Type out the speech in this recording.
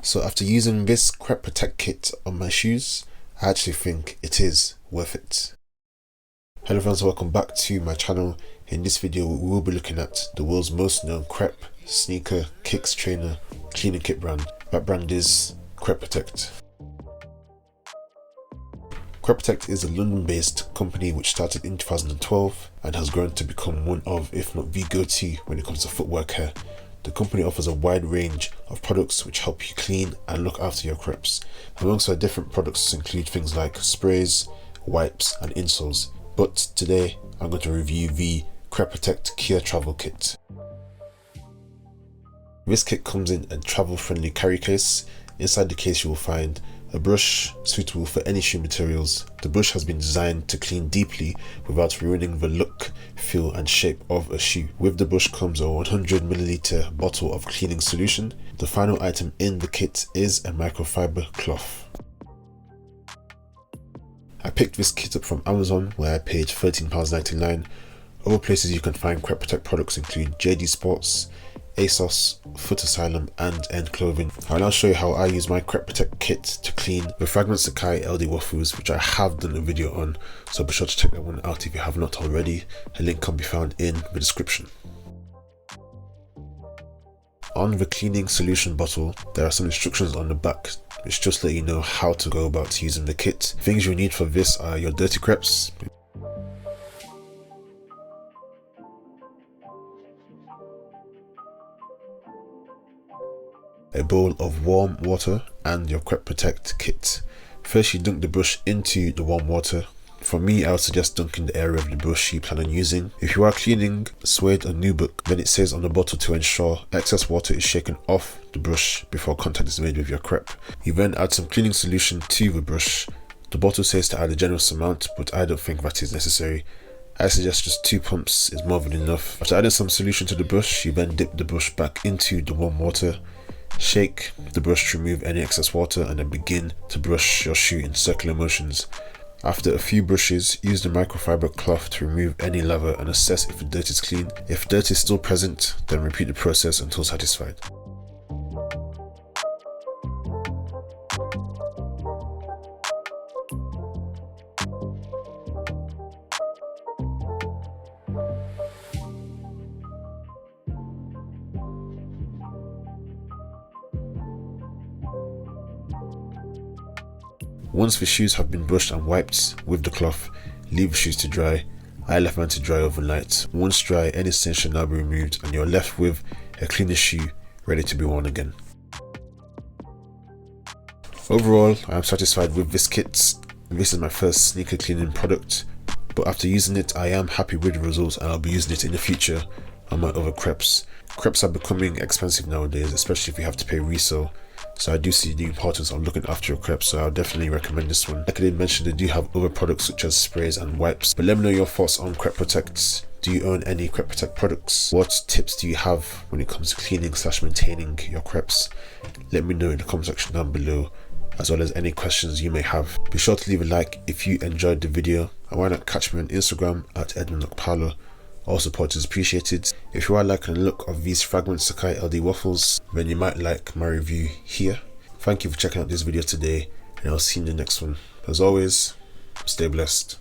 So after using this Crep Protect Kit on my shoes, I actually think it is worth it. Hello friends, welcome back to my channel. In this video we will be looking at the world's most known Crep sneaker, kicks, trainer, cleaning kit brand. That brand is Crep Protect. Crep Protect is a London-based company which started in 2012 and has grown to become one of, if not the go-to when it comes to footwear care. The company offers a wide range of products which help you clean and look after your creps. Amongst their different products include things like sprays, wipes and insoles. But today I'm going to review the Crep Protect Cure Kit. This kit comes in a travel-friendly carry case. Inside the case you will find a brush suitable for any shoe materials. The brush has been designed to clean deeply without ruining the look, feel and shape of a shoe. With the brush comes a 100ml bottle of cleaning solution. The final item in the kit is a microfiber cloth. I picked this kit up from Amazon where I paid £13.99. Other places you can find Crep Protect products include JD Sports, ASOS, Foot Asylum and End Clothing. I'll now show you how I use my Crep Protect kit to clean the Fragment Sacai LD Waffles, which I have done a video on, so be sure to check that one out if you have not already. A link can be found in the description. On the cleaning solution bottle, there are some instructions on the back which just let you know how to go about using the kit. Things you need for this are your dirty creps, a bowl of warm water and your Crep Protect kit. First you dunk the brush into the warm water. For me, I would suggest dunking the area of the brush you plan on using. If you are cleaning suede or nubuck, then it says on the bottle to ensure excess water is shaken off the brush before contact is made with your crep. You then add some cleaning solution to the brush. The bottle says to add a generous amount, but I don't think that is necessary. I suggest just 2 pumps is more than enough. After adding some solution to the brush, you then dip the brush back into the warm water. Shake the brush to remove any excess water and then begin to brush your shoe in circular motions. After a few brushes, use the microfiber cloth to remove any lather and assess if the dirt is clean. If dirt is still present, then repeat the process until satisfied. Once the shoes have been brushed and wiped with the cloth, leave the shoes to dry. I left mine to dry overnight. Once dry, any stain should now be removed and you're left with a cleaner shoe ready to be worn again. Overall, I am satisfied with this kit. This is my first sneaker cleaning product, but after using it I am happy with the results and I'll be using it in the future on my other creps. Creps are becoming expensive nowadays, especially if you have to pay resale. So I do see the importance of looking after your creps, so I'll definitely recommend this one. Like I did mention, they do have other products such as sprays and wipes, but let me know your thoughts on Crep Protect. Do you own any Crep Protect products? What tips do you have when it comes to cleaning / maintaining your creps? Let me know in the comment section down below, as well as any questions you may have. Be sure to leave a like if you enjoyed the video, and why not catch me on Instagram at edmundokpala. All support is appreciated. If you are liking the look of these Fragment Sacai LD Waffles, then you might like my review here. Thank you for checking out this video today, and I'll see you in the next one. As always, stay blessed.